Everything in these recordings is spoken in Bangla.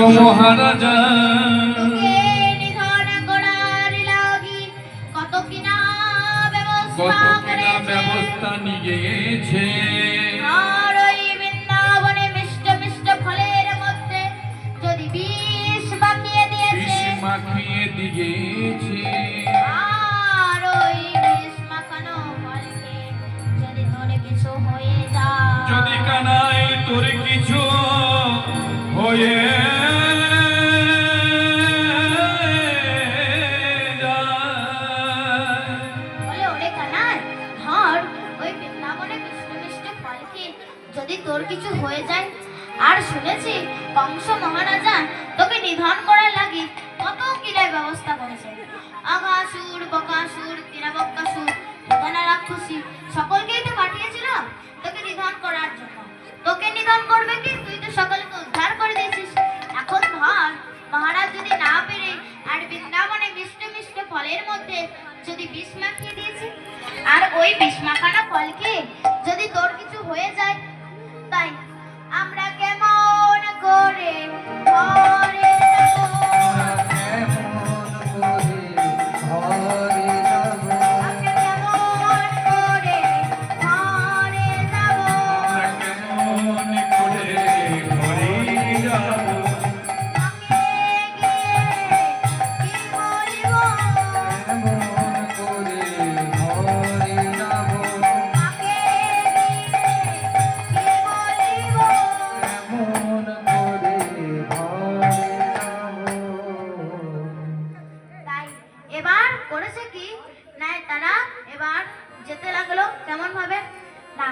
মহারাজা তোকে নিধন করার লাগি কত কিনা ব্যবস্থা নিয়েছে। আর ওই বৃন্দাবনে মিষ্ট মিষ্ট ফলের মধ্যে যদি বিষ মাখিয়ে দিয়েছে আর ওই বিষ মাখানো ফলকে যদি তোর কিছু হয়ে যায়, যদি কানাই তোর কিছু হয়ে যদি তোর কিছু হয়ে যায়। আর শুনেছি কংস মহারাজা তোকে নিধন করার লাগি কত কিলায় ব্যবস্থা করেছে। আগাসুর, বকাসুর, তিরাবক্কাসুর, প্রধানা রাক্ষসী সকলকেই তো পাঠিয়েছিল তোকে নিধন করার জন্য। তোকে নিধন করবে কি? তুই তো সকলকে উদ্ধার করে দিয়েছিস। এখন ভাব মহারাজ যদি না পেরে আর বৃন্দাবনে মিষ্ট মিষ্ট ফলের মধ্যে যদি বিষ মাখিয়ে দিয়েছে, আর ওই বিষ মাখানো ফলকে যদি তোর কিছু হয়ে যায়, তাই আমরা কেমন করে ঘরে যাব? এবার করেছে কি না, তারা এবার যেতে লাগলো কেমন ভাবে না,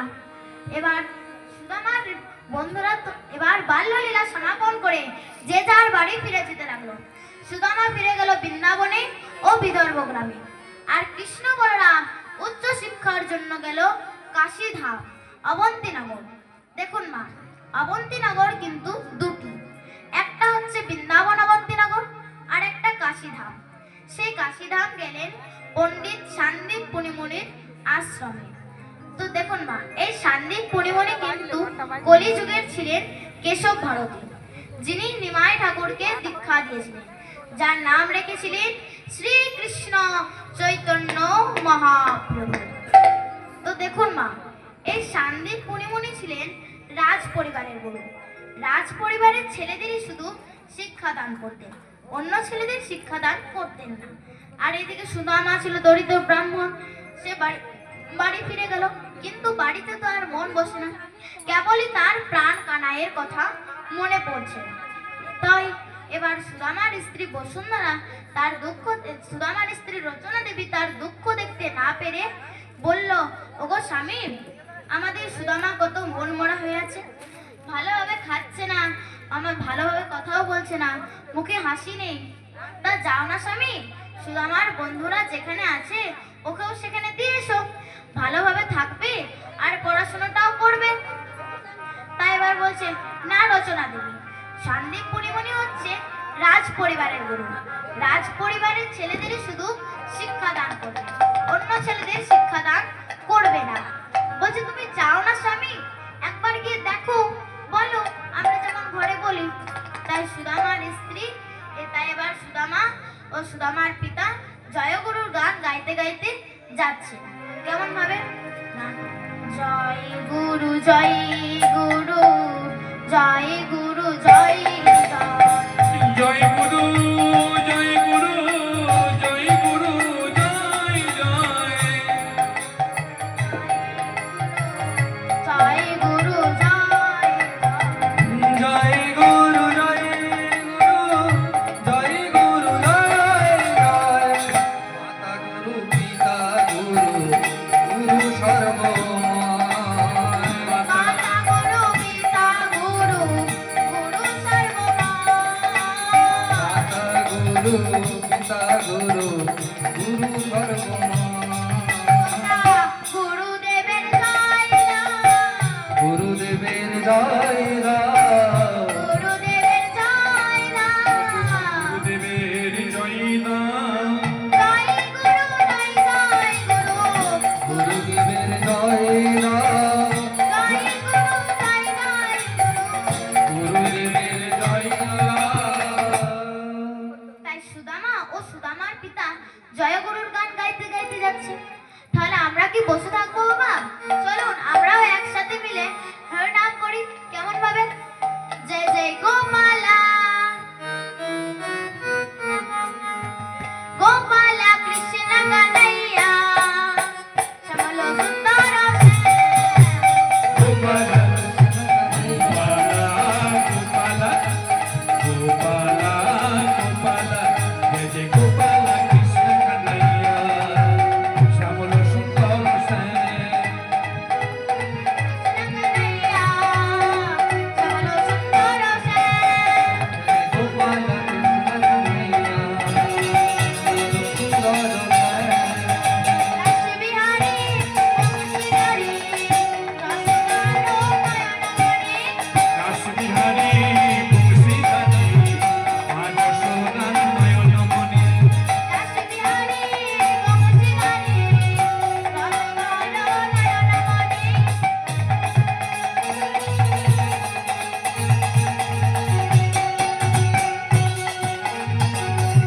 এবার সুদামার বন্ধুরা এবার বাল্যলীলা সমাপন করে যে যার বাড়ি ফিরে যেতে লাগলো। সুদামা ফিরে গেল বৃন্দাবনে ও বিদর্ভ গ্রামে, আর কৃষ্ণ বলরাম উচ্চ শিক্ষার জন্য গেল কাশীধাম অবন্তীনগর। দেখুন মা, অবন্তীনগর কিন্তু দুটি, একটা হচ্ছে বৃন্দাবন অবন্তীনগর আর একটা কাশীধাম। সেই কাশীধাম গেলেন পণ্ডিত সান্দীপ পুনিমুনির আশ্রমে। তো দেখুন মা, এই সান্দীপ পুনিমুনি কিন্তু কলিযুগের ছিলেন কেশব ভারতী, যিনি নিমাই ঠাকুরকে দীক্ষা দিয়েছিলেন, যার নাম রেখেছিলেন শ্রীকৃষ্ণ চৈতন্য মহাপ্রভু। তো দেখুন মা, এই সান্দীপ পুনিমুনি ছিলেন রাজ পরিবারের গুরু। রাজ পরিবারের ছেলেদেরই শুধু শিক্ষাদান করতেন, অন্য ছেলেদের শিক্ষাদান করতেন না। আর এদিকে সুদামা ছিল দরিদ্র ব্রাহ্মণ, সে বাড়ি ফিরে গেল, কিন্তু বাড়িতে তো আর মন বসে না, কেবলই তার প্রাণ কানাইয়ের কথা মনে পড়ছে। তাই এবার সুদামার স্ত্রী বসুন্ধরা তার দুঃখ, সুদামার স্ত্রী রচনা দেবী তার দুঃখ দেখতে না পেরে বলল, ওগো স্বামী, আমাদের সুদামা কত মন মরা হয়ে আছে, ভালোভাবে খাচ্ছে না, আমার ভালোভাবে কথাও বলছে না, মুখে হাসি নেই। তা যাও না স্বামী, সুদামার বন্ধুরা যেখানে আছে ওকেও সেখানে দিয়ে এসো, ভালোভাবে থাকবে আর পড়াশোনাটাও করবে। তাই এবার বলছে, না রচনা দেবী, সান্দীপ পুনিমুনি হচ্ছে রাজ পরিবারের গুরু, রাজ পরিবারের ছেলেদেরই শুধু শিক্ষাদান করবে, অন্য ছেলেদের শিক্ষাদান করবে না। বলছে তুমি যাও না স্বামী, একবার গিয়ে দেখো, বলো আমরা যেমন ঘরে বলি। তাই সুদামার স্ত্রী, তাই এবার সুদামা ও সুদামার পিতা জয়গুরুর গান গাইতে গাইতে যাচ্ছে। কেমন ভাবে না, জয় গুরু জয় গুরু জয় গুরু জয় জয় গুরু জয় গুরু জয় গুরু জয় জয় জয় গুরু জয় জয় গুরু জয় গুরু জয় গুরু জয় জয়। মাতা গুরু পিতা গুরু গুরু সর্বময়। মাতা গুরু পিতা গুরু গুরু সর্বময়। মাতা গুরু